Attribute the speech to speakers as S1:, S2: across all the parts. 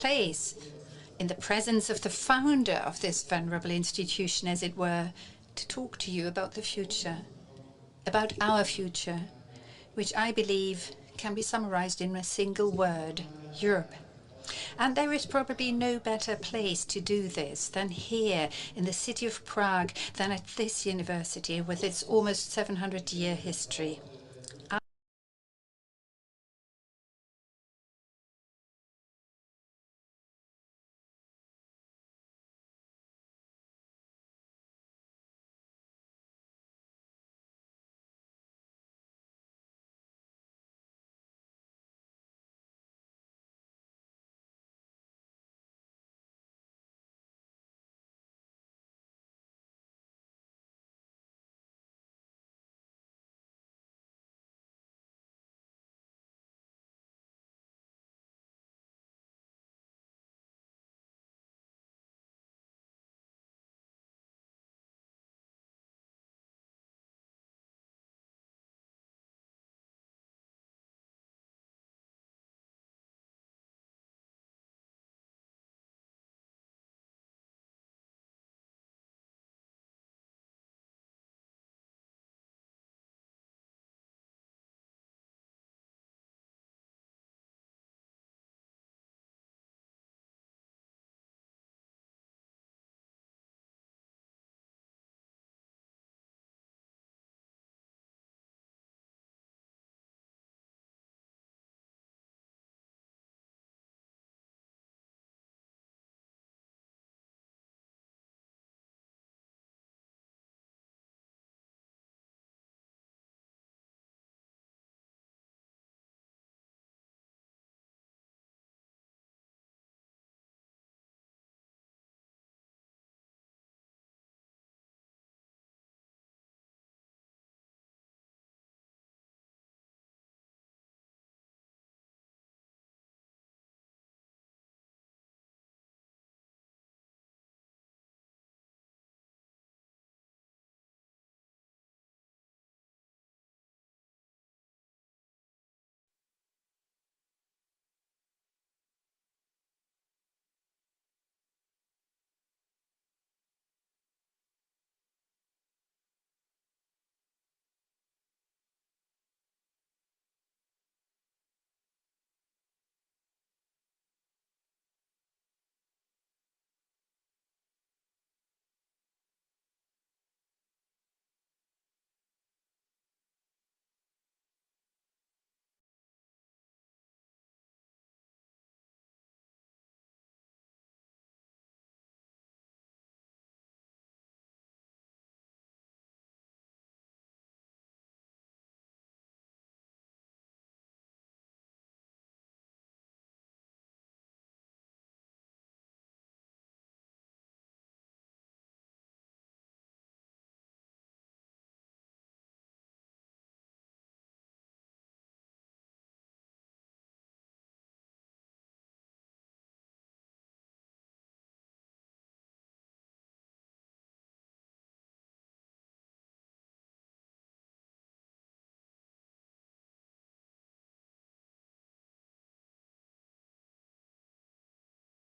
S1: place, in the presence of the founder of this venerable institution, as it were, to talk to you about the future, about our future, which I believe can be summarized in a single word: Europe. And there is probably no better place to do this than here in the city of Prague, than at this university with its almost 700-year history.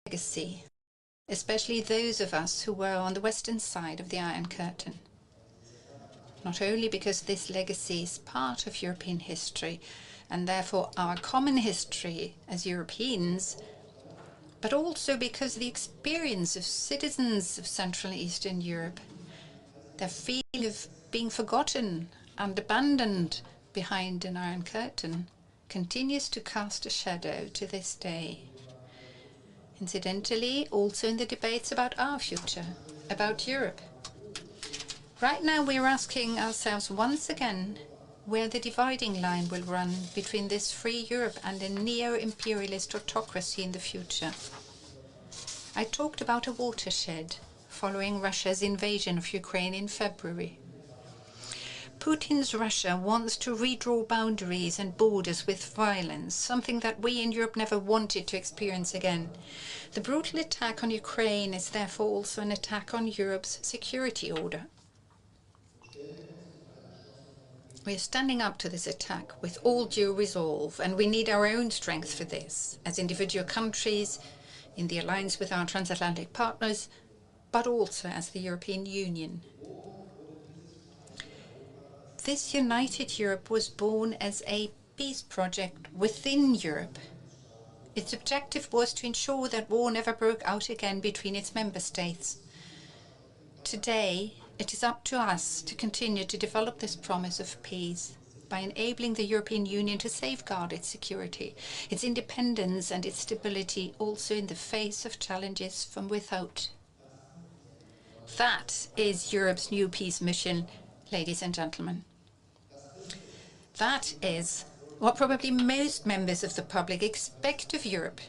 S1: Legacy, especially those of us who were on the western side of the Iron Curtain. Not only because this legacy is part of European history, and therefore our common history as Europeans, but also because the experience of citizens of Central and Eastern Europe, their feeling of being forgotten and abandoned behind an Iron Curtain, continues to cast a shadow to this day. Incidentally, also in the debates about our future, about Europe. Right now we're asking ourselves once again where the dividing line will run between this free Europe and a neo-imperialist autocracy in the future. I talked about a watershed following Russia's invasion of Ukraine in February. Putin's Russia wants to redraw boundaries and borders with violence, something that we in Europe never wanted to experience again. The brutal attack on Ukraine is therefore also an attack on Europe's security order. We are standing up to this attack with all due resolve, and we need our own strength for this, as individual countries, in the alliance with our transatlantic partners, but also as the European Union. This united Europe was born as a peace project within Europe. Its objective was to ensure that war never broke out again between its member states. Today, it is up to us to continue to develop this promise of peace by enabling the European Union to safeguard its security, its independence and its stability, also in the face of challenges from without. That is Europe's new peace mission, ladies and gentlemen. That is what probably most members of the public expect of Europe,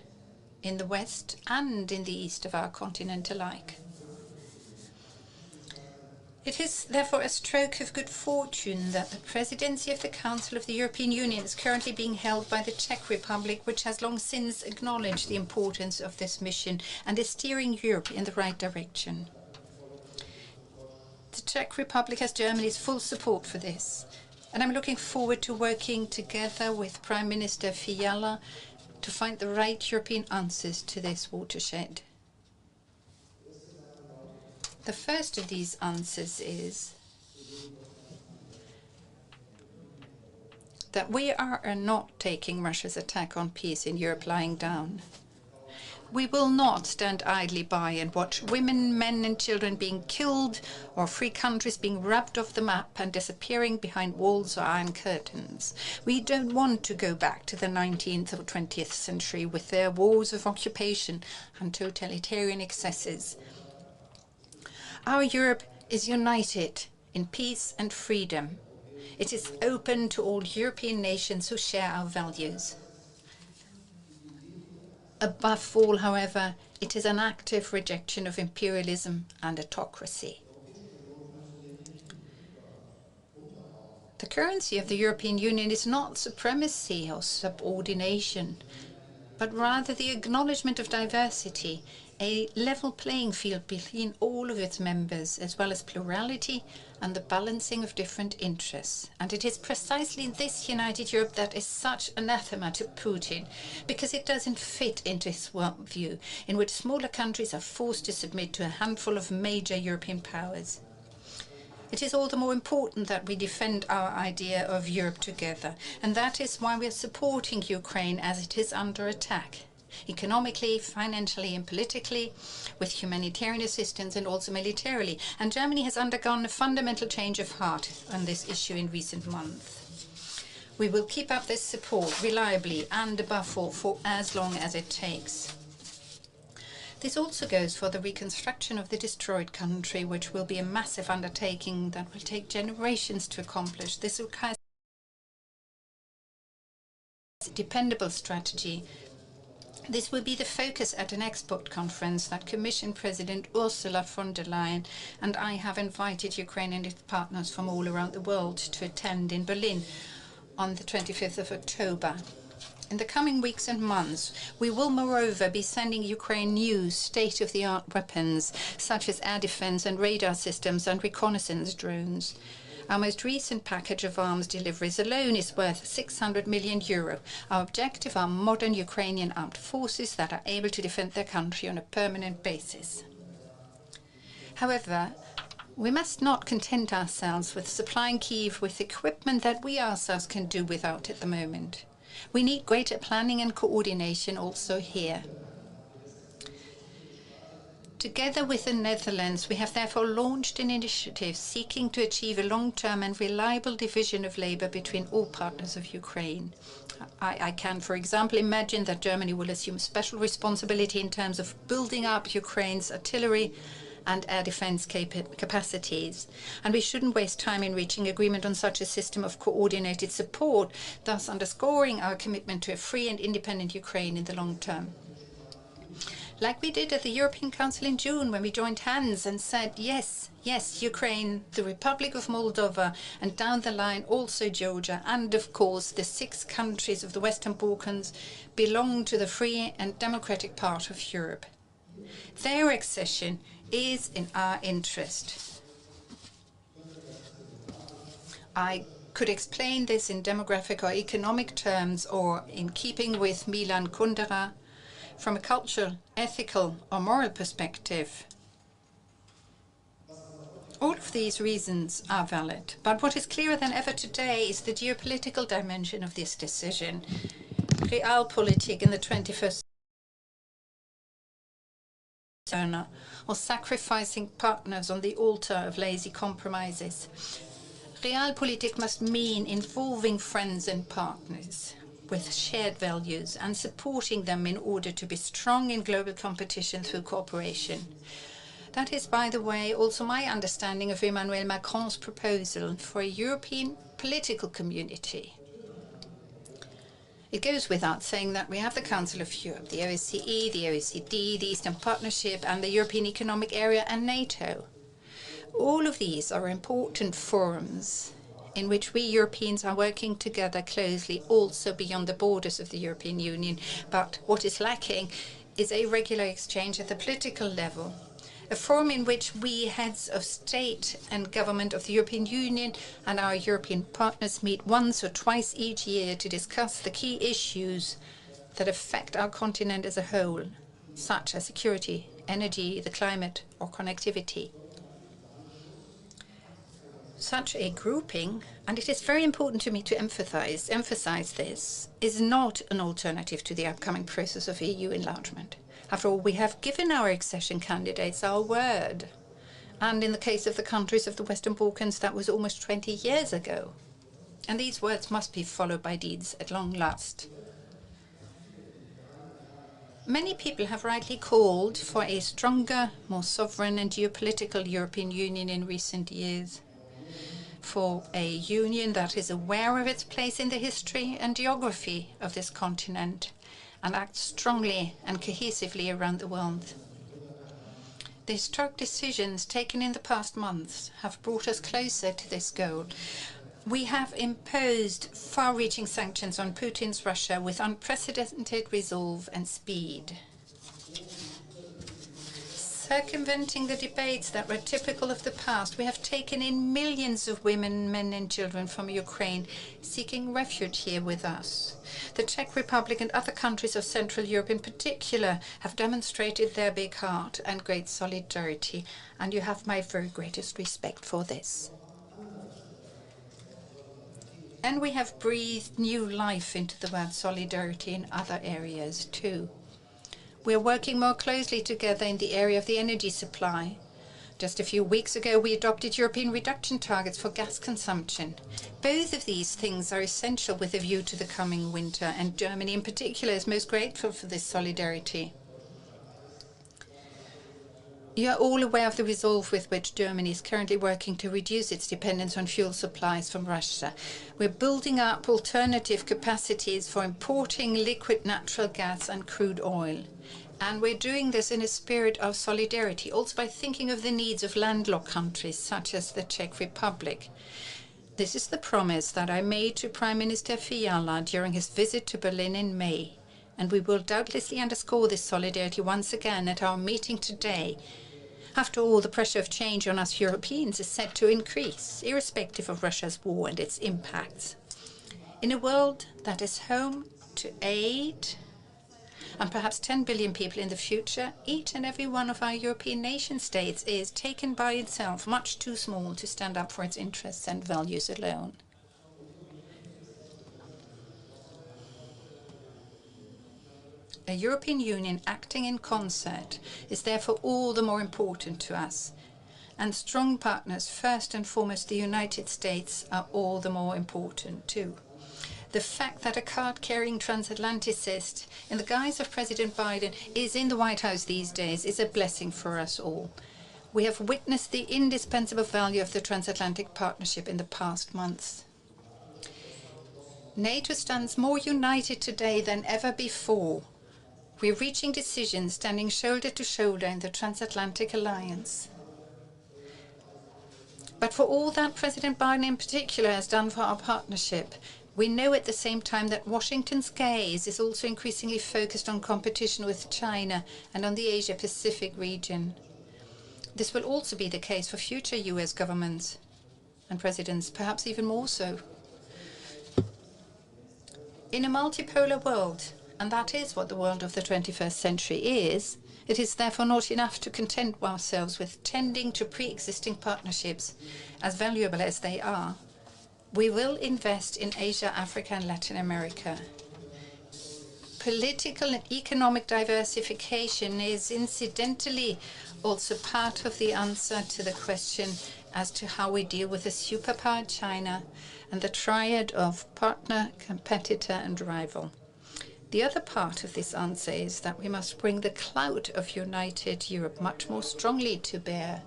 S1: in the West and in the East of our continent alike. It is therefore a stroke of good fortune that the presidency of the Council of the European Union is currently being held by the Czech Republic, which has long since acknowledged the importance of this mission and is steering Europe in the right direction. The Czech Republic has Germany's full support for this, and I'm looking forward to working together with Prime Minister Fiala to find the right European answers to this watershed. The first of these answers is that we are not taking Russia's attack on peace in Europe lying down. We will not stand idly by and watch women, men and children being killed or free countries being rubbed off the map and disappearing behind walls or iron curtains. We don't want to go back to the 19th or 20th century with their wars of occupation and totalitarian excesses. Our Europe is united in peace and freedom. It is open to all European nations who share our values. Above all, however, it is an active rejection of imperialism and autocracy. The currency of the European Union is not supremacy or subordination, but rather the acknowledgement of diversity, a level playing field between all of its members, as well as plurality and the balancing of different interests. And it is precisely this united Europe that is such anathema to Putin, because it doesn't fit into his worldview, in which smaller countries are forced to submit to a handful of major European powers. It is all the more important that we defend our idea of Europe together, and that is why we are supporting Ukraine as it is under attack, economically, financially and politically, with humanitarian assistance and also militarily. And Germany has undergone a fundamental change of heart on this issue in recent months. We will keep up this support reliably and above all for as long as it takes. This also goes for the reconstruction of the destroyed country, which will be a massive undertaking that will take generations to accomplish. This requires a dependable strategy. This will be the focus at an export conference that Commission President Ursula von der Leyen and I have invited Ukraine and its partners from all around the world to attend in Berlin on the 25th of October. In the coming weeks and months, we will moreover be sending Ukraine new state-of-the-art weapons, such as air defense and radar systems and reconnaissance drones. Our most recent package of arms deliveries alone is worth €600 million. Our objective are modern Ukrainian armed forces that are able to defend their country on a permanent basis. However, we must not content ourselves with supplying Kyiv with equipment that we ourselves can do without at the moment. We need greater planning and coordination also here. Together with the Netherlands, we have therefore launched an initiative seeking to achieve a long-term and reliable division of labor between all partners of Ukraine. I can, for example, imagine that Germany will assume special responsibility in terms of building up Ukraine's artillery and air defense capacities. And we shouldn't waste time in reaching agreement on such a system of coordinated support, thus underscoring our commitment to a free and independent Ukraine in the long term. Like we did at the European Council in June, when we joined hands and said, yes, Ukraine, the Republic of Moldova, and down the line also Georgia, and of course the 6 countries of the Western Balkans belong to the free and democratic part of Europe. Their accession is in our interest. I could explain this in demographic or economic terms, or in keeping with Milan Kundera, from a cultural, ethical or moral perspective. All of these reasons are valid, but what is clearer than ever today is the geopolitical dimension of this decision. Realpolitik in the 21st century, or sacrificing partners on the altar of lazy compromises. Realpolitik must mean involving friends and partners with shared values and supporting them in order to be strong in global competition through cooperation. That is, by the way, also my understanding of Emmanuel Macron's proposal for a European political community. It goes without saying that we have the Council of Europe, the OSCE, the OECD, the Eastern Partnership, and the European Economic Area and NATO. All of these are important forums in which we Europeans are working together closely, also beyond the borders of the European Union. But what is lacking is a regular exchange at the political level. A forum in which we heads of state and government of the European Union and our European partners meet once or twice each year to discuss the key issues that affect our continent as a whole, such as security, energy, the climate, or connectivity. Such a grouping, and it is very important to me to emphasize this, is not an alternative to the upcoming process of EU enlargement. After all, we have given our accession candidates our word. And in the case of the countries of the Western Balkans, that was almost 20 years ago. And these words must be followed by deeds at long last. Many people have rightly called for a stronger, more sovereign and geopolitical European Union in recent years. For a union that is aware of its place in the history and geography of this continent, and act strongly and cohesively around the world. The historic decisions taken in the past months have brought us closer to this goal. We have imposed far-reaching sanctions on Putin's Russia with unprecedented resolve and speed. Circumventing the debates that were typical of the past, we have taken in millions of women, men and children from Ukraine seeking refuge here with us. The Czech Republic and other countries of Central Europe in particular have demonstrated their big heart and great solidarity, and you have my very greatest respect for this. And we have breathed new life into the word solidarity in other areas too. We are working more closely together in the area of the energy supply. Just a few weeks ago, we adopted European reduction targets for gas consumption. Both of these things are essential with a view to the coming winter, and Germany in particular is most grateful for this solidarity. You are all aware of the resolve with which Germany is currently working to reduce its dependence on fuel supplies from Russia. We're building up alternative capacities for importing liquid natural gas and crude oil. And we're doing this in a spirit of solidarity, also by thinking of the needs of landlocked countries such as the Czech Republic. This is the promise that I made to Prime Minister Fiala during his visit to Berlin in May. And we will doubtlessly underscore this solidarity once again at our meeting today. After all, the pressure of change on us Europeans is set to increase, irrespective of Russia's war and its impacts. In a world that is home to 8 and perhaps 10 billion people in the future, each and every one of our European nation-states is, taken by itself, much too small to stand up for its interests and values alone. A European Union acting in concert is therefore all the more important to us, and strong partners, first and foremost the United States, are all the more important too. The fact that a card-carrying transatlanticist in the guise of President Biden is in the White House these days is a blessing for us all. We have witnessed the indispensable value of the transatlantic partnership in the past months. NATO stands more united today than ever before. We're reaching decisions standing shoulder to shoulder in the transatlantic alliance. But for all that President Biden in particular has done for our partnership, we know at the same time that Washington's gaze is also increasingly focused on competition with China and on the Asia-Pacific region. This will also be the case for future US governments and presidents, perhaps even more so. In a multipolar world, and that is what the world of the 21st century is, it is therefore not enough to content ourselves with tending to pre-existing partnerships, as valuable as they are. We will invest in Asia, Africa, and Latin America. Political and economic diversification is incidentally also part of the answer to the question as to how we deal with the superpower China and the triad of partner, competitor, and rival. The other part of this answer is that we must bring the clout of united Europe much more strongly to bear.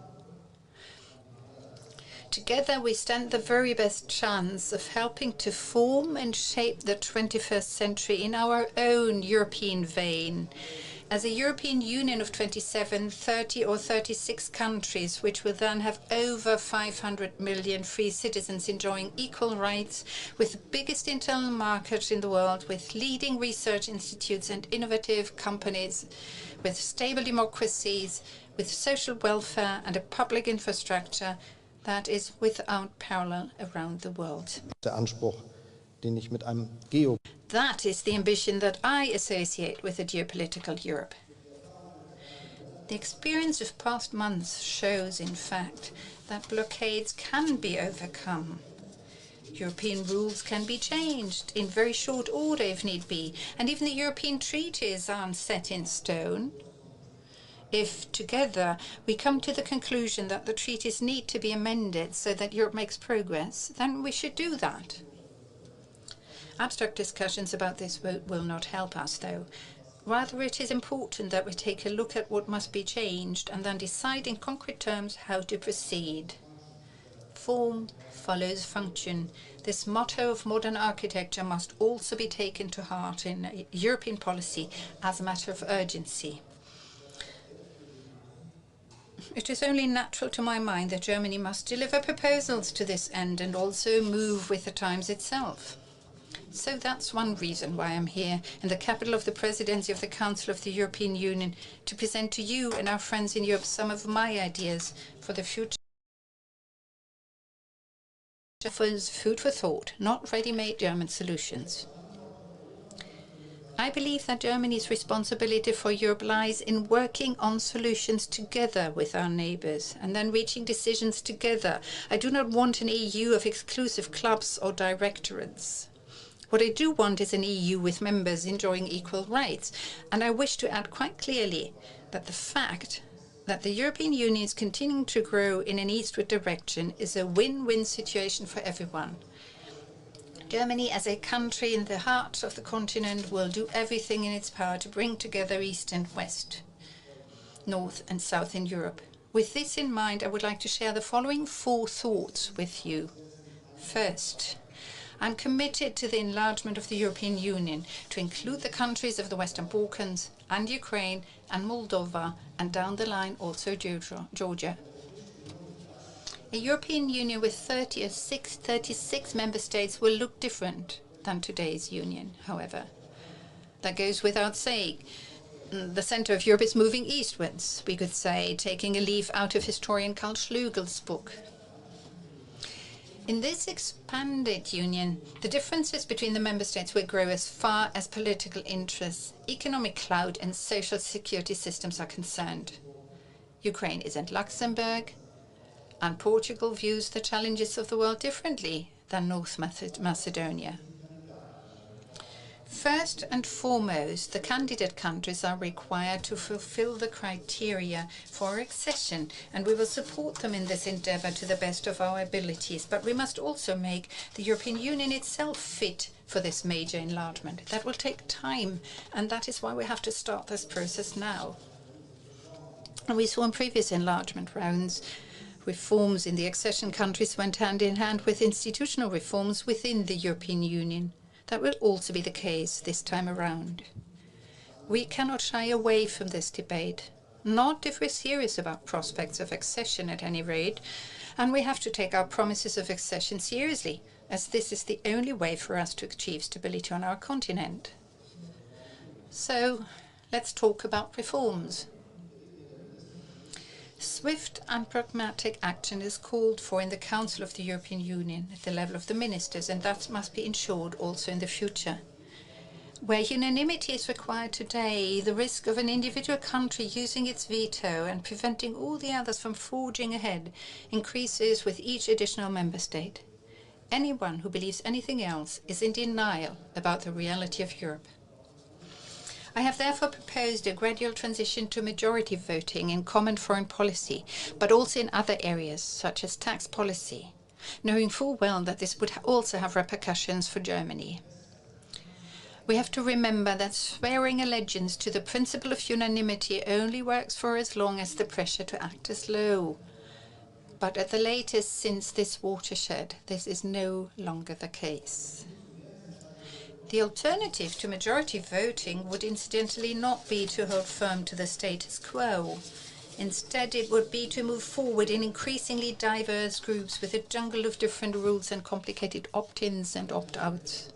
S1: Together we stand the very best chance of helping to form and shape the 21st century in our own European vein, as a European Union of 27, 30 or 36 countries, which will then have over 500 million free citizens enjoying equal rights, with the biggest internal market in the world, with leading research institutes and innovative companies, with stable democracies, with social welfare and a public infrastructure that is without parallel around the world. That is the ambition that I associate with a geopolitical Europe. The experience of past months shows, in fact, that blockades can be overcome. European rules can be changed in very short order if need be, and even the European treaties aren't set in stone. If together we come to the conclusion that the treaties need to be amended so that Europe makes progress, then we should do that. Abstract discussions about this vote will not help us, though. Rather, it is important that we take a look at what must be changed and then decide in concrete terms how to proceed. Form follows function. This motto of modern architecture must also be taken to heart in European policy as a matter of urgency. It is only natural to my mind that Germany must deliver proposals to this end and also move with the times itself. So that's one reason why I'm here in the capital of the Presidency of the Council of the European Union to present to you and our friends in Europe some of my ideas for the future. Offers food for thought, not ready-made German solutions. I believe that Germany's responsibility for Europe lies in working on solutions together with our neighbours and then reaching decisions together. I do not want an EU of exclusive clubs or directorates. What I do want is an EU with members enjoying equal rights. And I wish to add quite clearly that the fact that the European Union is continuing to grow in an eastward direction is a win-win situation for everyone. Germany, as a country in the heart of the continent, will do everything in its power to bring together East and West, North and South in Europe. With this in mind, I would like to share the following 4 thoughts with you. First, I'm committed to the enlargement of the European Union to include the countries of the Western Balkans and Ukraine and Moldova, and down the line also Georgia. A European Union with 36 member states will look different than today's union, however. That goes without saying. The centre of Europe is moving eastwards, we could say, taking a leaf out of historian Karl Schlugel's book. In this expanded union, the differences between the member states will grow as far as political interests, economic clout and social security systems are concerned. Ukraine isn't Luxembourg, and Portugal views the challenges of the world differently than North Macedonia. First and foremost, the candidate countries are required to fulfill the criteria for accession, and we will support them in this endeavour to the best of our abilities. But we must also make the European Union itself fit for this major enlargement. That will take time, and that is why we have to start this process now. And we saw in previous enlargement rounds, reforms in the accession countries went hand in hand with institutional reforms within the European Union. That will also be the case this time around. We cannot shy away from this debate, not if we're serious about prospects of accession at any rate, and we have to take our promises of accession seriously, as this is the only way for us to achieve stability on our continent. So, let's talk about reforms. Swift and pragmatic action is called for in the Council of the European Union at the level of the ministers, and that must be ensured also in the future. Where unanimity is required today, the risk of an individual country using its veto and preventing all the others from forging ahead increases with each additional member state. Anyone who believes anything else is in denial about the reality of Europe. I have therefore proposed a gradual transition to majority voting in common foreign policy, but also in other areas, such as tax policy, knowing full well that this would also have repercussions for Germany. We have to remember that swearing allegiance to the principle of unanimity only works for as long as the pressure to act is low. But at the latest since this watershed, this is no longer the case. The alternative to majority voting would incidentally not be to hold firm to the status quo. Instead, it would be to move forward in increasingly diverse groups with a jungle of different rules and complicated opt-ins and opt-outs.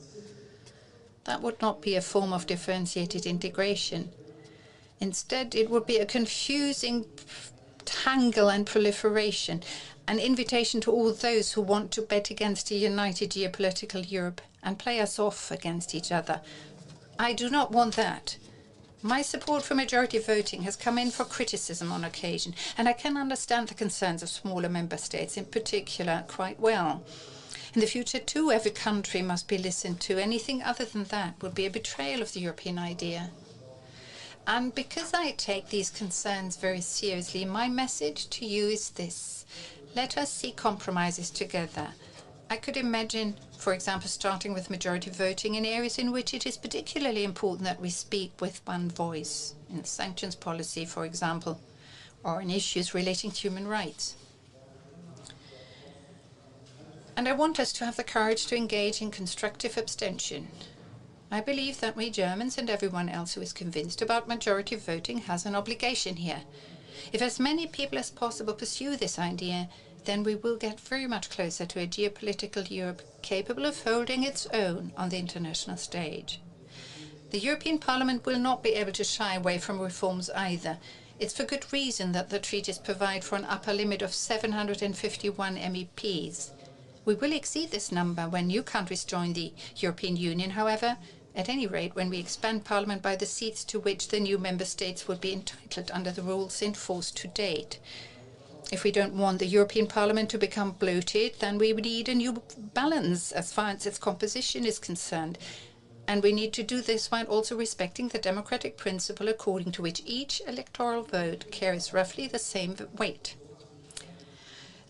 S1: That would not be a form of differentiated integration. Instead, it would be a confusing tangle and proliferation, an invitation to all those who want to bet against a united geopolitical Europe and play us off against each other. I do not want that. My support for majority voting has come in for criticism on occasion, and I can understand the concerns of smaller member states in particular quite well. In the future, too, every country must be listened to. Anything other than that would be a betrayal of the European idea. And because I take these concerns very seriously, my message to you is this. Let us seek compromises together. I could imagine, for example, starting with majority voting in areas in which it is particularly important that we speak with one voice, in sanctions policy, for example, or in issues relating to human rights. And I want us to have the courage to engage in constructive abstention. I believe that we Germans and everyone else who is convinced about majority voting has an obligation here. If as many people as possible pursue this idea, then we will get very much closer to a geopolitical Europe capable of holding its own on the international stage. The European Parliament will not be able to shy away from reforms either. It's for good reason that the treaties provide for an upper limit of 751 MEPs. We will exceed this number when new countries join the European Union, however, at any rate when we expand Parliament by the seats to which the new member states would be entitled under the rules in force to date. If we don't want the European Parliament to become bloated, then we need a new balance as far as its composition is concerned. And we need to do this while also respecting the democratic principle according to which each electoral vote carries roughly the same weight.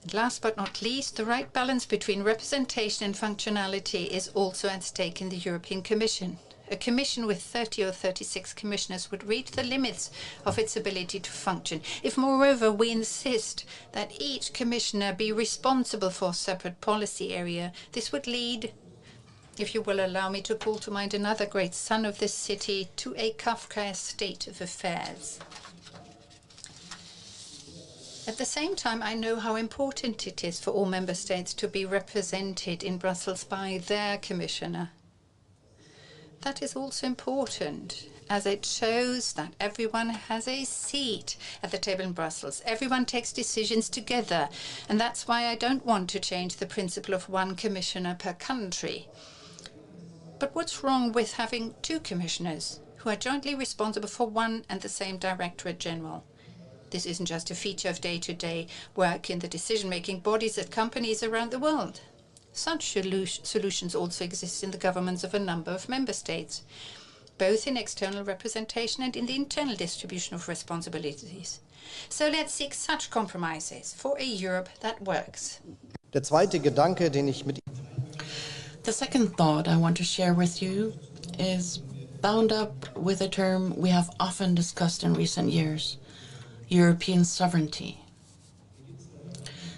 S1: And last but not least, the right balance between representation and functionality is also at stake in the European Commission. A commission with 30 or 36 commissioners would reach the limits of its ability to function. If, moreover, we insist that each commissioner be responsible for a separate policy area, this would lead, if you will allow me to call to mind another great son of this city, to a Kafkaesque state of affairs. At the same time, I know how important it is for all member states to be represented in Brussels by their commissioner. That is also important, as it shows that everyone has a seat at the table in Brussels. Everyone takes decisions together, and that's why I don't want to change the principle of one commissioner per country. But what's wrong with having two commissioners who are jointly responsible for one and the same Directorate General? This isn't just a feature of day-to-day work in the decision-making bodies at companies around the world. Such solutions also exist in the governments of a number of member states, both in external representation and in the internal distribution of responsibilities. So let's seek such compromises for a Europe that works.
S2: Der zweite Gedanke, den ich mit
S3: The second thought I want to share with you is bound up with a term we have often discussed in recent years, European sovereignty.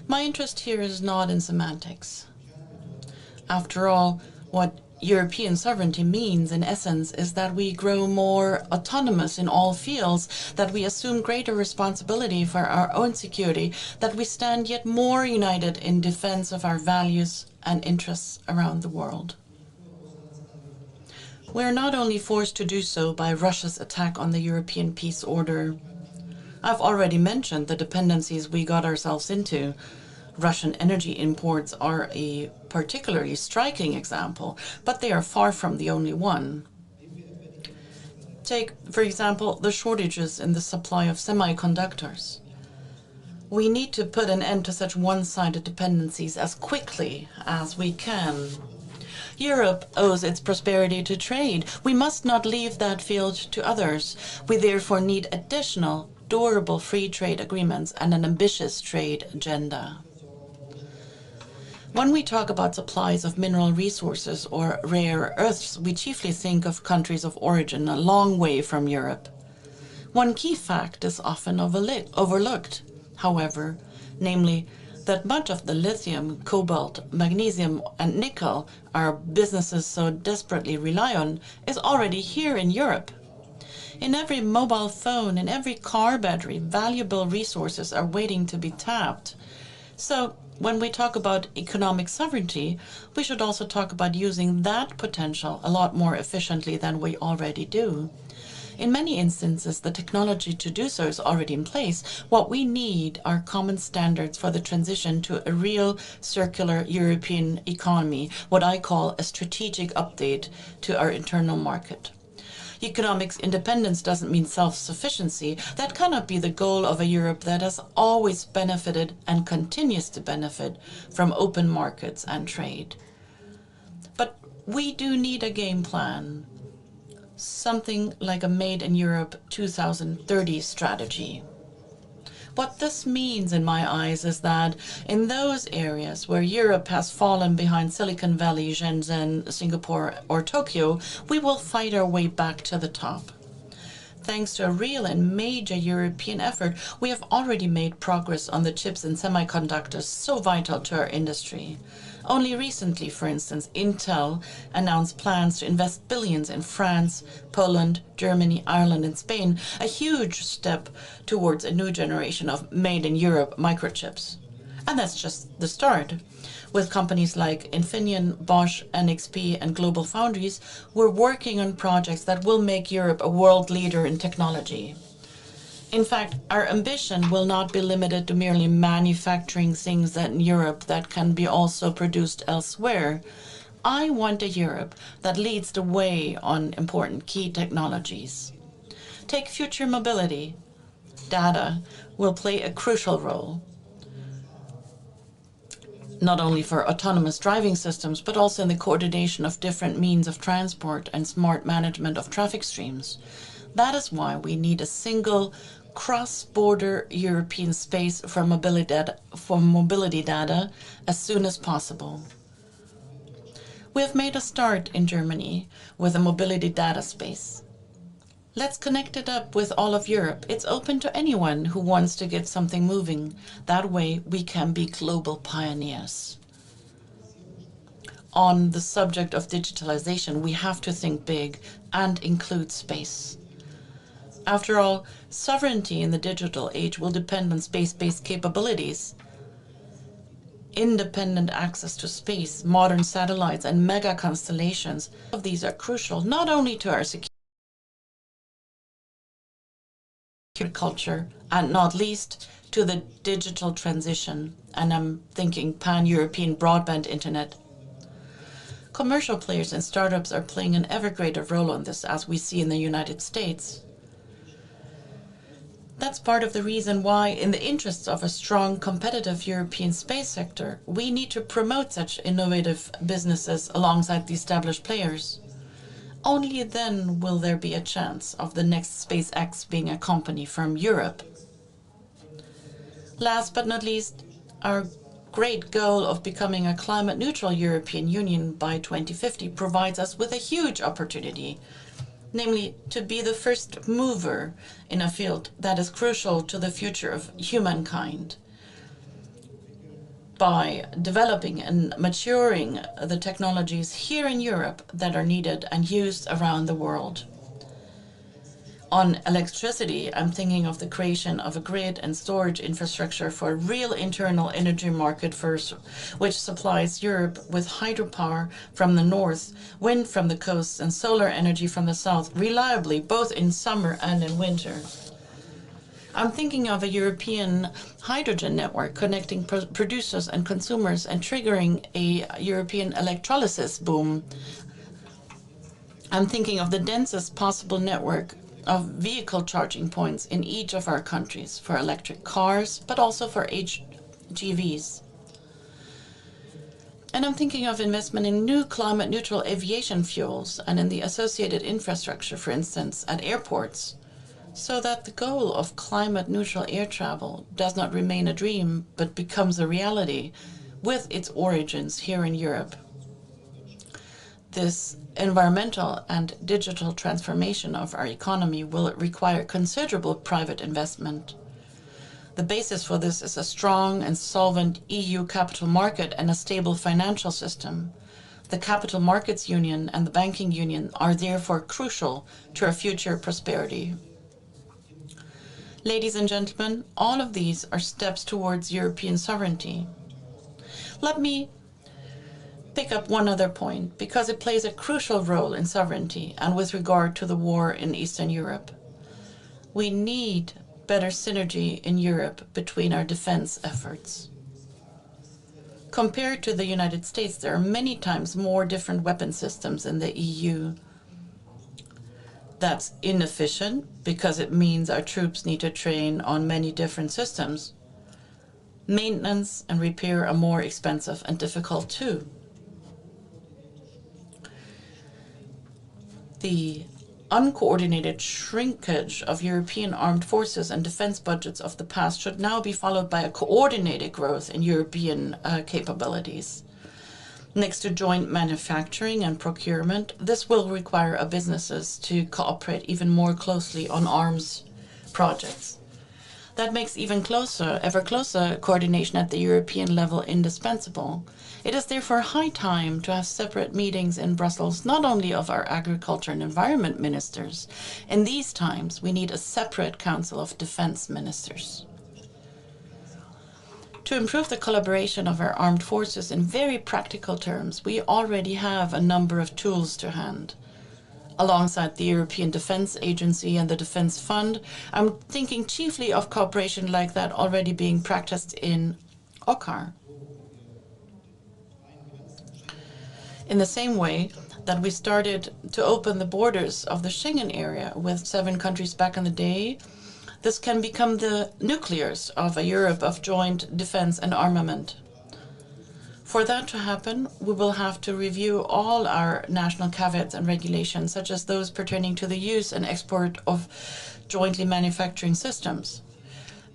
S3: My interest here is not in semantics. After all, what European sovereignty means, in essence, is that we grow more autonomous in all fields, that we assume greater responsibility for our own security, that we stand yet more united in defense of our values and interests around the world. We are not only forced to do so by Russia's attack on the European peace order. I've already mentioned the dependencies we got ourselves into. Russian energy imports are a particularly striking example, but they are far from the only one. Take, for example, the shortages in the supply of semiconductors. We need to put an end to such one-sided dependencies as quickly as we can. Europe owes its prosperity to trade. We must not leave that field to others. We therefore need additional, durable free trade agreements and an ambitious trade agenda. When we talk about supplies of mineral resources or rare earths, we chiefly think of countries of origin a long way from Europe. One key fact is often overlooked, however, namely that much of the lithium, cobalt, magnesium, and nickel our businesses so desperately rely on is already here in Europe. In every mobile phone, in every car battery, valuable resources are waiting to be tapped. So, when we talk about economic sovereignty, we should also talk about using that potential a lot more efficiently than we already do. In many instances, the technology to do so is already in place. What we need are common standards for the transition to a real circular European economy, what I call a strategic update to our internal market. Economic independence doesn't mean self-sufficiency. That cannot be the goal of a Europe that has always benefited and continues to benefit from open markets and trade. But we do need a game plan, something like a Made in Europe 2030 strategy. What this means in my eyes is that in those areas where Europe has fallen behind Silicon Valley, Shenzhen, Singapore, or Tokyo, we will fight our way back to the top. Thanks to a real and major European effort, we have already made progress on the chips and semiconductors so vital to our industry. Only recently, for instance, Intel announced plans to invest billions in France, Poland, Germany, Ireland, and Spain, a huge step towards a new generation of made-in-Europe microchips. And that's just the start. With companies like Infineon, Bosch, NXP, and Global Foundries, we're working on projects that will make Europe a world leader in technology. In fact, our ambition will not be limited to merely manufacturing things in Europe that can be also produced elsewhere. I want a Europe that leads the way on important key technologies. Take future mobility. Data will play a crucial role, not only for autonomous driving systems, but also in the coordination of different means of transport and smart management of traffic streams. That is why we need a single cross-border European space for mobility data as soon as possible. We have made a start in Germany with a mobility data space. Let's connect it up with all of Europe. It's open to anyone who wants to get something moving. That way we can be global pioneers. On the subject of digitalization, we have to think big and include space. After all, sovereignty in the digital age will depend on space-based capabilities. Independent access to space, modern satellites, and mega constellations. All of these are crucial not only to our security, culture, and not least to the digital transition, and I'm thinking pan-European broadband internet. Commercial players and startups are playing an ever greater role on this, as we see in the United States. That's part of the reason why, in the interests of a strong, competitive European space sector, we need to promote such innovative businesses alongside the established players. Only then will there be a chance of the next SpaceX being a company from Europe. Last but not least, our great goal of becoming a climate-neutral European Union by 2050 provides us with a huge opportunity, namely to be the first mover in a field that is crucial to the future of humankind by developing and maturing the technologies here in Europe that are needed and used around the world. On electricity, I'm thinking of the creation of a grid and storage infrastructure for a real internal energy market which supplies Europe with hydropower from the north, wind from the coast, and solar energy from the south reliably, both in summer and in winter. I'm thinking of a European hydrogen network connecting producers and consumers and triggering a European electrolysis boom. I'm thinking of the densest possible network of vehicle charging points in each of our countries for electric cars, but also for HGVs. And I'm thinking of investment in new climate-neutral aviation fuels and in the associated infrastructure, for instance, at airports, so that the goal of climate-neutral air travel does not remain a dream, but becomes a reality with its origins here in Europe. This environmental and digital transformation of our economy will require considerable private investment. The basis for this is a strong and solvent EU capital market and a stable financial system. The Capital Markets Union and the Banking Union are therefore crucial to our future prosperity. Ladies and gentlemen, all of these are steps towards European sovereignty. Let me pick up one other point, because it plays a crucial role in sovereignty and with regard to the war in Eastern Europe. We need better synergy in Europe between our defense efforts. Compared to the United States, there are many times more different weapon systems in the EU. That's inefficient because it means our troops need to train on many different systems. Maintenance and repair are more expensive and difficult too. The uncoordinated shrinkage of European armed forces and defense budgets of the past should now be followed by a coordinated growth in European capabilities. Next to joint manufacturing and procurement, this will require our businesses to cooperate even more closely on arms projects. That makes ever closer coordination at the European level indispensable. It is therefore high time to have separate meetings in Brussels, not only of our agriculture and environment ministers. In these times, we need a separate Council of Defense Ministers. To improve the collaboration of our armed forces in very practical terms, we already have a number of tools to hand. Alongside the European Defence Agency and the Defence Fund, I'm thinking chiefly of cooperation like that already being practiced in OCCAR. In the same way that we started to open the borders of the Schengen area with 7 countries back in the day, this can become the nucleus of a Europe of joint defence and armament. For that to happen, we will have to review all our national caveats and regulations, such as those pertaining to the use and export of jointly manufacturing systems.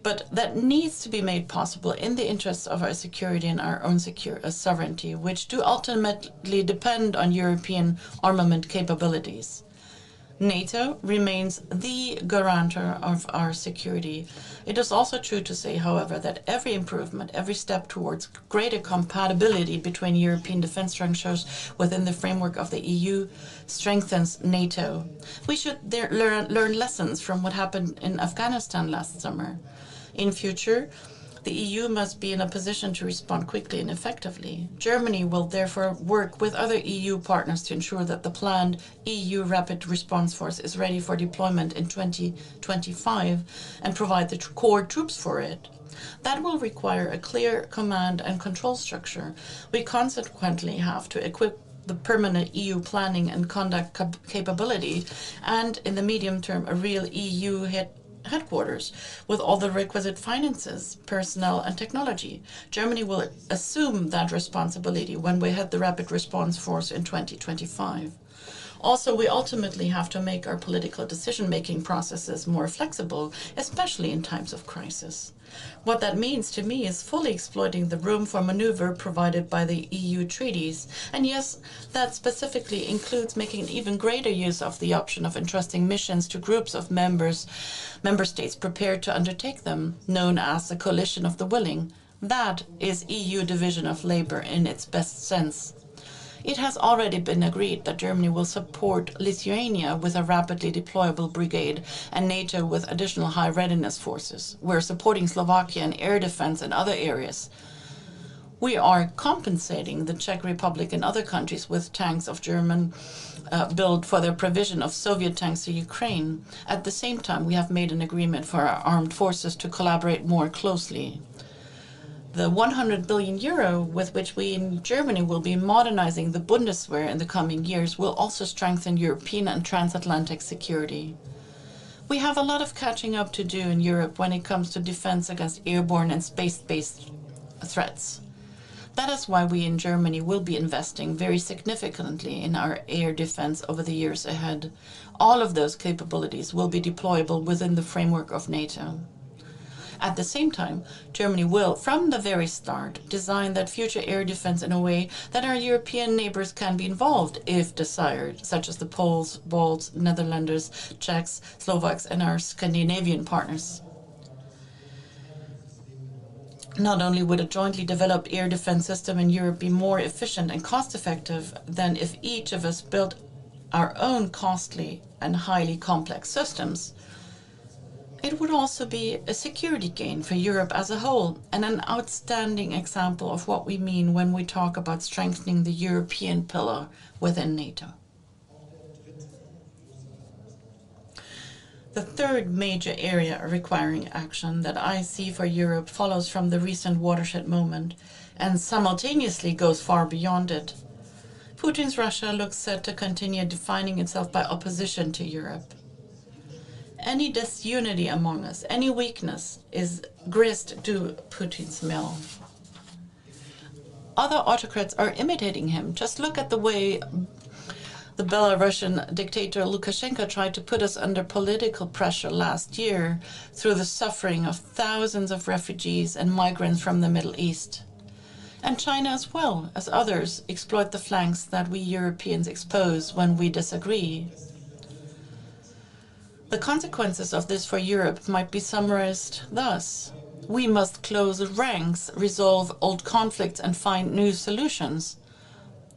S3: But that needs to be made possible in the interests of our security and our own sovereignty, which do ultimately depend on European armament capabilities. NATO remains the guarantor of our security. It is also true to say, however, that every improvement, every step towards greater compatibility between European defense structures within the framework of the EU strengthens NATO. We should learn lessons from what happened in Afghanistan last summer. In future, the EU must be in a position to respond quickly and effectively. Germany will therefore work with other EU partners to ensure that the planned EU Rapid Response Force is ready for deployment in 2025 and provide the core troops for it. That will require a clear command and control structure. We consequently have to equip the permanent EU planning and conduct capability, and in the medium term, a real EU headquarters with all the requisite finances, personnel and technology. Germany will assume that responsibility when we head the Rapid Response Force in 2025. Also, we ultimately have to make our political decision-making processes more flexible, especially in times of crisis. What that means to me is fully exploiting the room for maneuver provided by the EU treaties. And yes, that specifically includes making even greater use of the option of entrusting missions to groups of member states prepared to undertake them, known as the coalition of the willing. That is EU division of labor in its best sense. It has already been agreed that Germany will support Lithuania with a rapidly deployable brigade and NATO with additional high readiness forces. We're supporting Slovakia in air defense and other areas. We are compensating the Czech Republic and other countries with tanks of German build for their provision of Soviet tanks to Ukraine. At the same time, we have made an agreement for our armed forces to collaborate more closely. The 100 billion euro with which we in Germany will be modernizing the Bundeswehr in the coming years will also strengthen European and transatlantic security. We have a lot of catching up to do in Europe when it comes to defense against airborne and space-based threats. That is why we in Germany will be investing very significantly in our air defense over the years ahead. All of those capabilities will be deployable within the framework of NATO. At the same time, Germany will, from the very start, design that future air defense in a way that our European neighbors can be involved if desired, such as the Poles, Balts, Netherlanders, Czechs, Slovaks, and our Scandinavian partners. Not only would a jointly developed air defense system in Europe be more efficient and cost-effective than if each of us built our own costly and highly complex systems, it would also be a security gain for Europe as a whole and an outstanding example of what we mean when we talk about strengthening the European pillar within NATO. The third major area requiring action that I see for Europe follows from the recent watershed moment and simultaneously goes far beyond it. Putin's Russia looks set to continue defining itself by opposition to Europe. Any disunity among us, any weakness, is grist to Putin's mill. Other autocrats are imitating him. Just look at the way the Belarusian dictator Lukashenko tried to put us under political pressure last year through the suffering of thousands of refugees and migrants from the Middle East. And China as well as others exploit the flanks that we Europeans expose when we disagree. The consequences of this for Europe might be summarized thus. We must close ranks, resolve old conflicts, and find new solutions.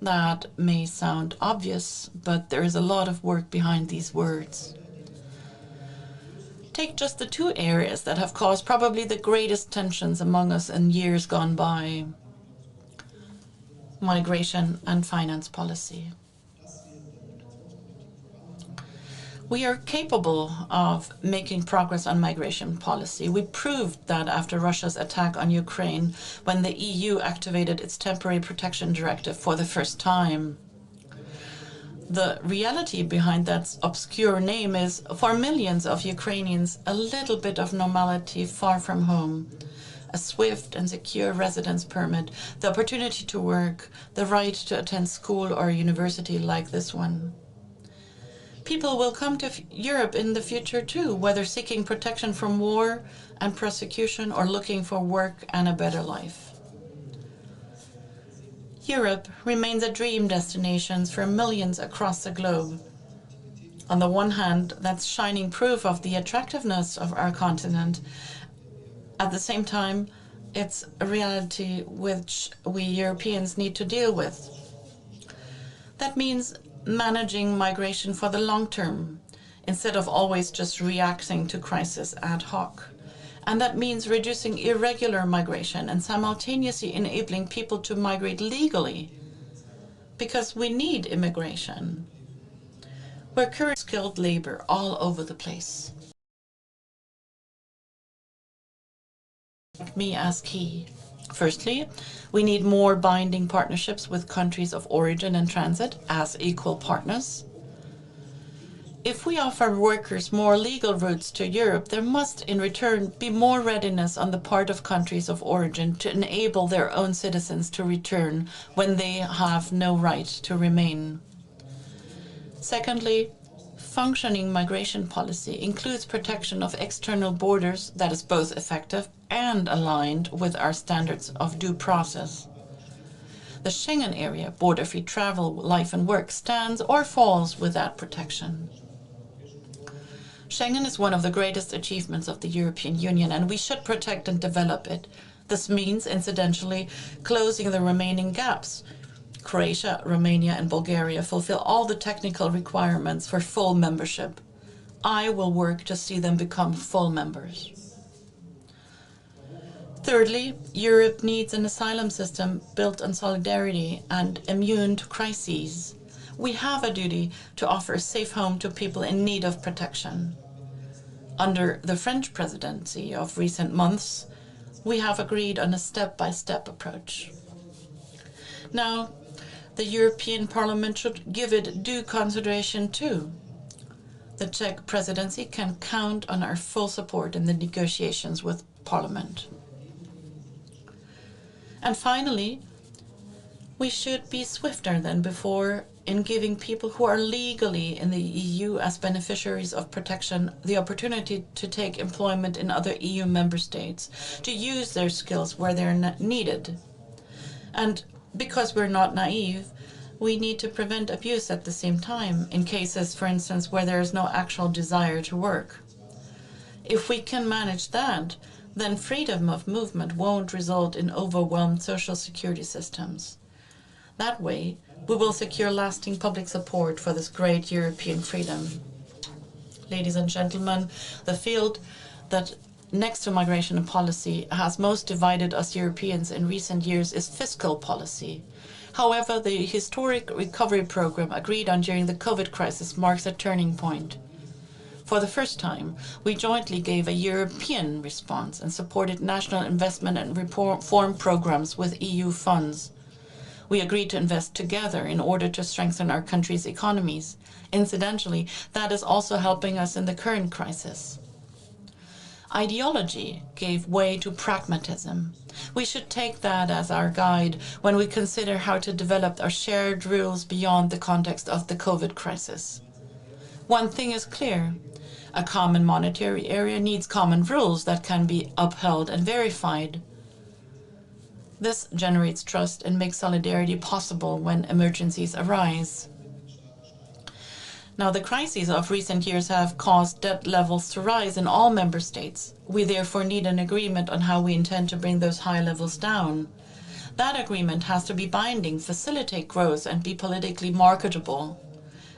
S3: That may sound obvious, but there is a lot of work behind these words. Take just the two areas that have caused probably the greatest tensions among us in years gone by: migration and finance policy. We are capable of making progress on migration policy. We proved that after Russia's attack on Ukraine, when the EU activated its temporary protection directive for the first time. The reality behind that obscure name is, for millions of Ukrainians, a little bit of normality far from home. A swift and secure residence permit, the opportunity to work, the right to attend school or university like this one. People will come to Europe in the future too, whether seeking protection from war and persecution or looking for work and a better life. Europe remains a dream destination for millions across the globe. On the one hand, that's shining proof of the attractiveness of our continent. At the same time, it's a reality which we Europeans need to deal with. That means managing migration for the long term, instead of always just reacting to crisis ad hoc. And that means reducing irregular migration and simultaneously enabling people to migrate legally, because we need immigration. We're currently skilled labor all over the place. Me as key. Firstly, we need more binding partnerships with countries of origin and transit as equal partners. If we offer workers more legal routes to Europe, there must in return be more readiness on the part of countries of origin to enable their own citizens to return when they have no right to remain. Secondly, functioning migration policy includes protection of external borders that is both effective and aligned with our standards of due process. The Schengen area, border-free travel, life and work, stands or falls with that protection. Schengen is one of the greatest achievements of the European Union, and we should protect and develop it. This means, incidentally, closing the remaining gaps. Croatia, Romania, and Bulgaria fulfill all the technical requirements for full membership. I will work to see them become full members. Thirdly, Europe needs an asylum system built on solidarity and immune to crises. We have a duty to offer a safe home to people in need of protection. Under the French presidency of recent months, we have agreed on a step-by-step approach. Now, the European Parliament should give it due consideration too. The Czech presidency can count on our full support in the negotiations with Parliament. And finally, we should be swifter than before in giving people who are legally in the EU as beneficiaries of protection the opportunity to take employment in other EU member states, to use their skills where they're needed. And because we're not naive, we need to prevent abuse at the same time, in cases, for instance, where there is no actual desire to work. If we can manage that, then freedom of movement won't result in overwhelmed social security systems. That way, we will secure lasting public support for this great European freedom. Ladies and gentlemen, the field that, next to migration and policy, has most divided us Europeans in recent years is fiscal policy. However, the historic recovery program agreed on during the COVID crisis marks a turning point. For the first time, we jointly gave a European response and supported national investment and reform programs with EU funds. We agreed to invest together in order to strengthen our country's economies. Incidentally, that is also helping us in the current crisis. Ideology gave way to pragmatism. We should take that as our guide when we consider how to develop our shared rules beyond the context of the COVID crisis. One thing is clear. A common monetary area needs common rules that can be upheld and verified. This generates trust and makes solidarity possible when emergencies arise. Now, the crises of recent years have caused debt levels to rise in all member states. We therefore need an agreement on how we intend to bring those high levels down. That agreement has to be binding, facilitate growth, and be politically marketable.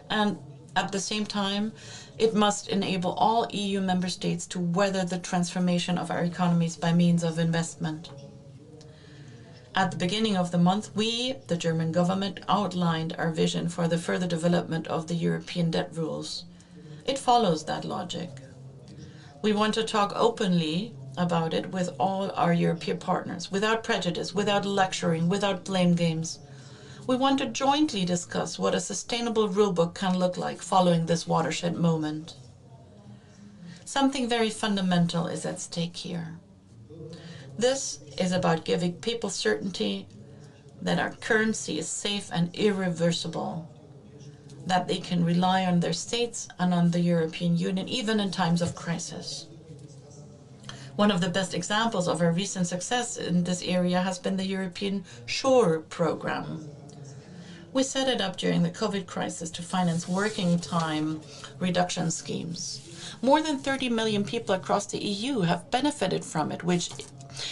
S3: And at the same time, it must enable all EU member states to weather the transformation of our economies by means of investment. At the beginning of the month, we, the German government, outlined our vision for the further development of the European debt rules. It follows that logic. We want to talk openly about it with all our European partners, without prejudice, without lecturing, without blame games. We want to jointly discuss what a sustainable rulebook can look like following this watershed moment. Something very fundamental is at stake here. This is about giving people certainty that our currency is safe and irreversible, that they can rely on their states and on the European Union even in times of crisis. One of the best examples of our recent success in this area has been the European SURE program. We set it up during the COVID crisis to finance working time reduction schemes. More than 30 million people across the EU have benefited from it, which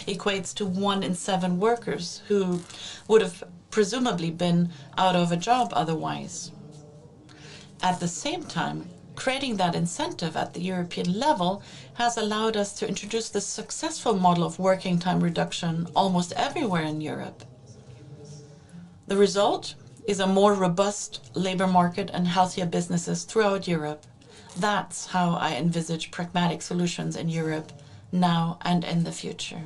S3: equates to 1 in 7 workers who would have presumably been out of a job otherwise. At the same time, creating that incentive at the European level has allowed us to introduce the successful model of working time reduction almost everywhere in Europe. The result is a more robust labor market and healthier businesses throughout Europe. That's how I envisage pragmatic solutions in Europe now and in the future.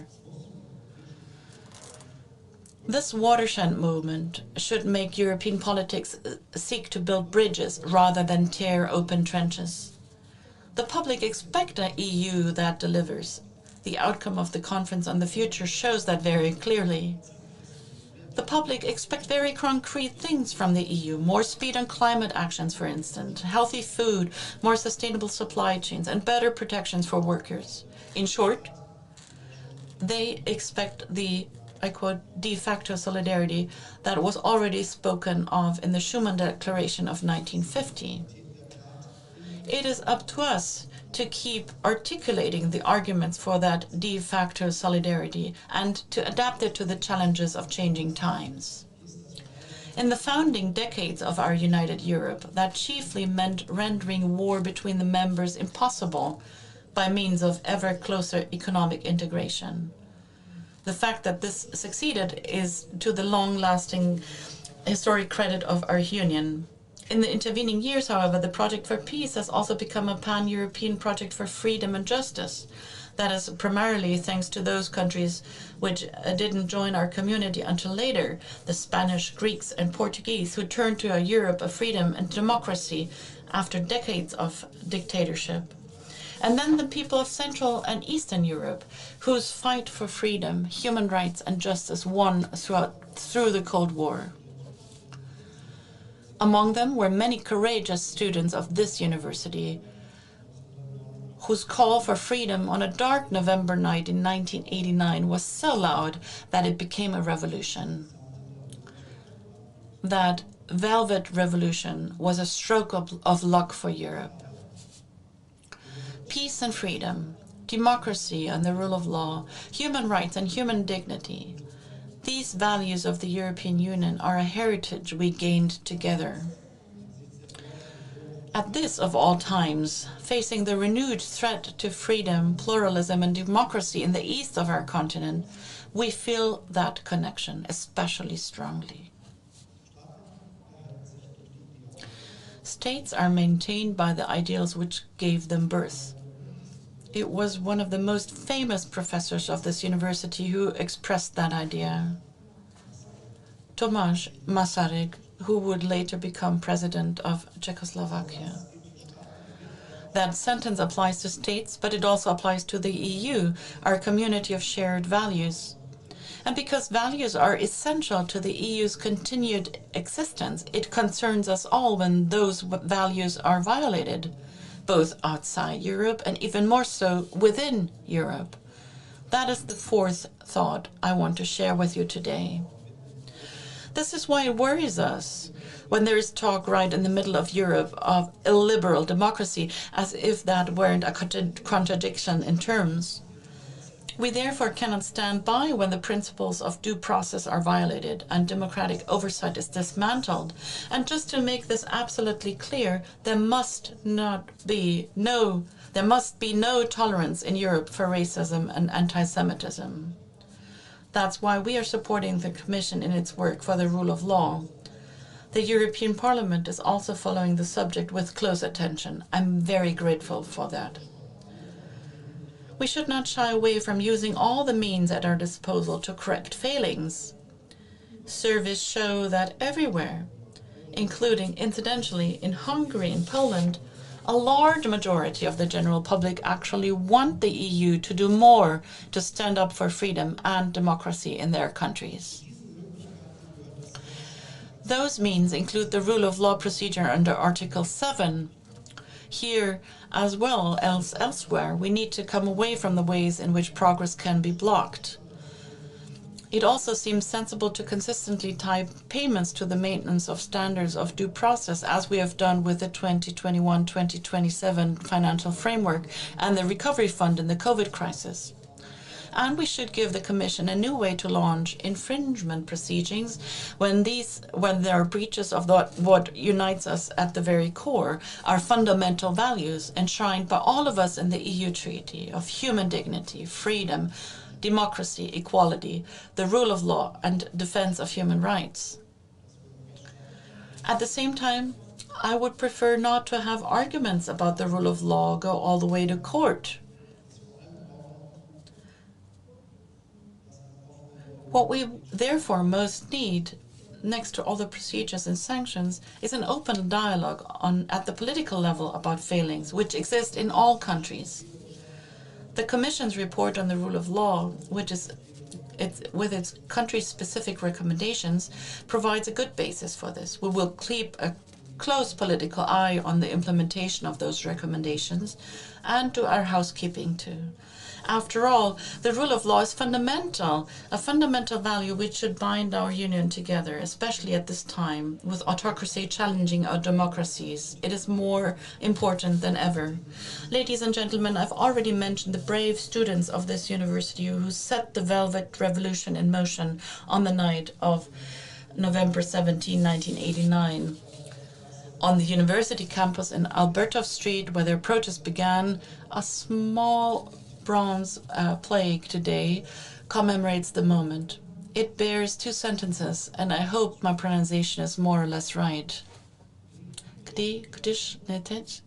S3: This watershed movement should make European politics seek to build bridges rather than tear open trenches. The public expect an EU that delivers. The outcome of the Conference on the Future shows that very clearly. The public expect very concrete things from the EU, more speed on climate actions, for instance, healthy food, more sustainable supply chains, and better protections for workers. In short, they expect the, I quote, de facto solidarity that was already spoken of in the Schuman Declaration of 1950. It is up to us to keep articulating the arguments for that de facto solidarity and to adapt it to the challenges of changing times. In the founding decades of our united Europe, that chiefly meant rendering war between the members impossible by means of ever closer economic integration. The fact that this succeeded is to the long-lasting historic credit of our union. In the intervening years, however, the project for peace has also become a pan-European project for freedom and justice. That is primarily thanks to those countries which didn't join our community until later, the Spanish, Greeks, and Portuguese, who turned to a Europe of freedom and democracy after decades of dictatorship. And then the people of Central and Eastern Europe, whose fight for freedom, human rights, and justice won through the Cold War. Among them were many courageous students of this university, whose call for freedom on a dark November night in 1989 was so loud that it became a revolution. That Velvet Revolution was a stroke of luck for Europe. Peace and freedom, democracy and the rule of law, human rights and human dignity. These values of the European Union are a heritage we gained together. At this, of all times, facing the renewed threat to freedom, pluralism, and democracy in the east of our continent, we feel that connection especially strongly. States are maintained by the ideals which gave them birth. It was one of the most famous professors of this university who expressed that idea. Tomáš Masaryk, who would later become president of Czechoslovakia. That sentence applies to states, but it also applies to the EU, our community of shared values. And because values are essential to the EU's continued existence, it concerns us all when those values are violated, both outside Europe and even more so within Europe. That is the fourth thought I want to share with you today. This is why it worries us when there is talk right in the middle of Europe of illiberal democracy, as if that weren't a contradiction in terms. We therefore cannot stand by when the principles of due process are violated and democratic oversight is dismantled. And just to make this absolutely clear, there must be no tolerance in Europe for racism and anti-Semitism. That's why we are supporting the Commission in its work for the rule of law. The European Parliament is also following the subject with close attention. I'm very grateful for that. We should not shy away from using all the means at our disposal to correct failings. Surveys show that everywhere, including incidentally in Hungary and Poland, a large majority of the general public actually want the EU to do more to stand up for freedom and democracy in their countries. Those means include the rule of law procedure under Article 7. Here, as well as elsewhere, we need to come away from the ways in which progress can be blocked. It also seems sensible to consistently tie payments to the maintenance of standards of due process, as we have done with the 2021-2027 financial framework and the recovery fund in the COVID crisis. And we should give the Commission a new way to launch infringement proceedings when there are breaches of what unites us at the very core, our fundamental values enshrined by all of us in the EU Treaty of human dignity, freedom, democracy, equality, the rule of law, and defense of human rights. At the same time, I would prefer not to have arguments about the rule of law go all the way to court. What we therefore most need, next to all the procedures and sanctions, is an open dialogue at the political level about failings, which exist in all countries. The Commission's report on the rule of law, with its country-specific recommendations, provides a good basis for this. We will keep a close political eye on the implementation of those recommendations and do our housekeeping too. After all, the rule of law is fundamental, a fundamental value which should bind our union together, especially at this time, with autocracy challenging our democracies. It is more important than ever. Ladies and gentlemen, I've already mentioned the brave students of this university who set the Velvet Revolution in motion on the night of November 17, 1989. On the university campus in Albertov Street, where their protest began, a small bronze plaque today commemorates the moment. It bears two sentences, and I hope my pronunciation is more or less right. Kdy když ne teď,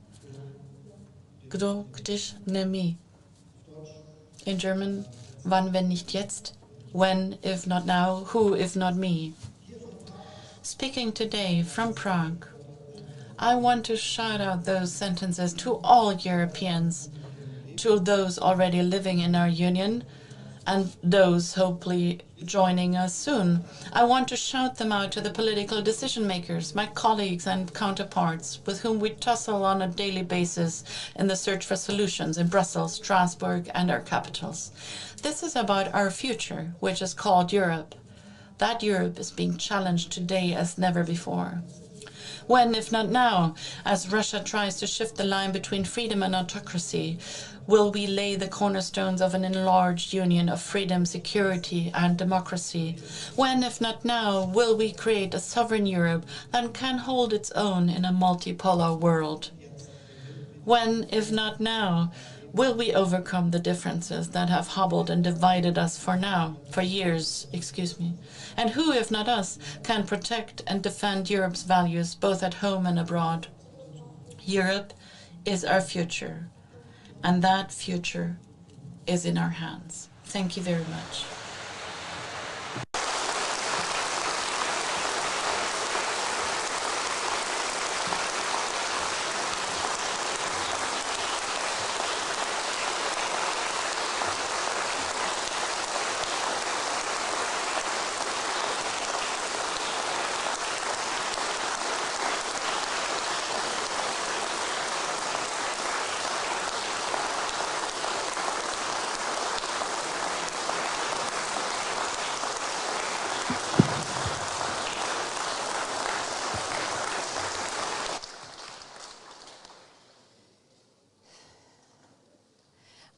S3: kdo když ne my. In German, wann, wenn nicht jetzt? When, if not now? Who, if not me? Speaking today from Prague, I want to shout out those sentences to all Europeans, to those already living in our union, and those hopefully joining us soon. I want to shout them out to the political decision makers, my colleagues and counterparts with whom we tussle on a daily basis in the search for solutions in Brussels, Strasbourg, and our capitals. This is about our future, which is called Europe. That Europe is being challenged today as never before. When, if not now, as Russia tries to shift the line between freedom and autocracy, will we lay the cornerstones of an enlarged union of freedom, security, and democracy? When, if not now, will we create a sovereign Europe that can hold its own in a multipolar world? When, if not now, will we overcome the differences that have hobbled and divided us for years? And who, if not us, can protect and defend Europe's values both at home and abroad? Europe is our future, and that future is in our hands. Thank you very much.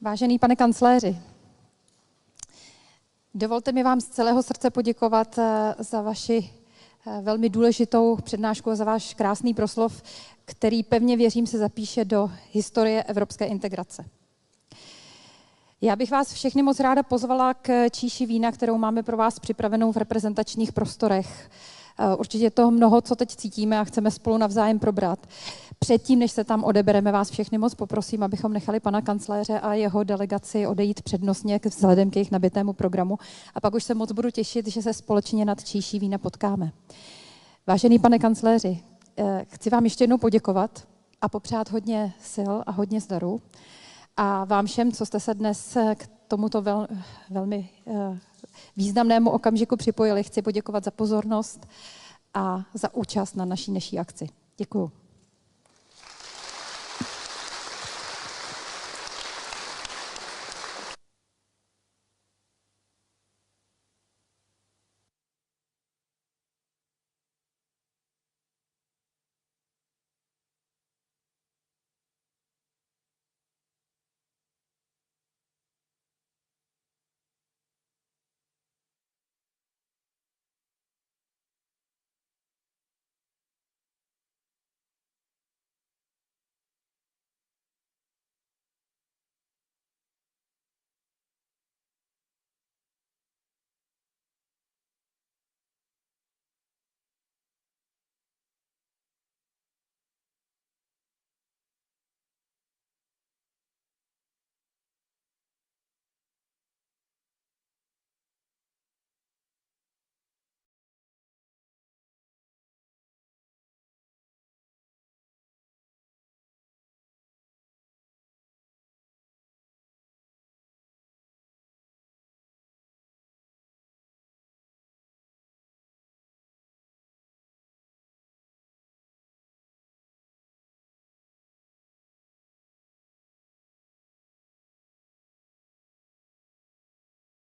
S4: Vážený pane kancléři, dovolte mi vám z celého srdce poděkovat za vaši velmi důležitou přednášku a za váš krásný proslov, který pevně věřím se zapíše do historie evropské integrace. Já bych vás všechny moc ráda pozvala k číši vína, kterou máme pro vás připravenou v reprezentačních prostorech. Určitě je toho mnoho, co teď cítíme a chceme spolu navzájem probrat. Předtím, než se tam odebereme, vás všechny moc poprosím, abychom nechali pana kancléře a jeho delegaci odejít přednostně vzhledem k jejich nabitému programu. A pak už se moc budu těšit, že se společně nad číší vína potkáme. Vážený pane kancléři, chci vám ještě jednou poděkovat a popřát hodně sil a hodně zdaru. A vám všem, co jste se dnes k tomuto velmi významnému okamžiku připojili, chci poděkovat za pozornost a za účast na naší dnešní akci. Děkuju.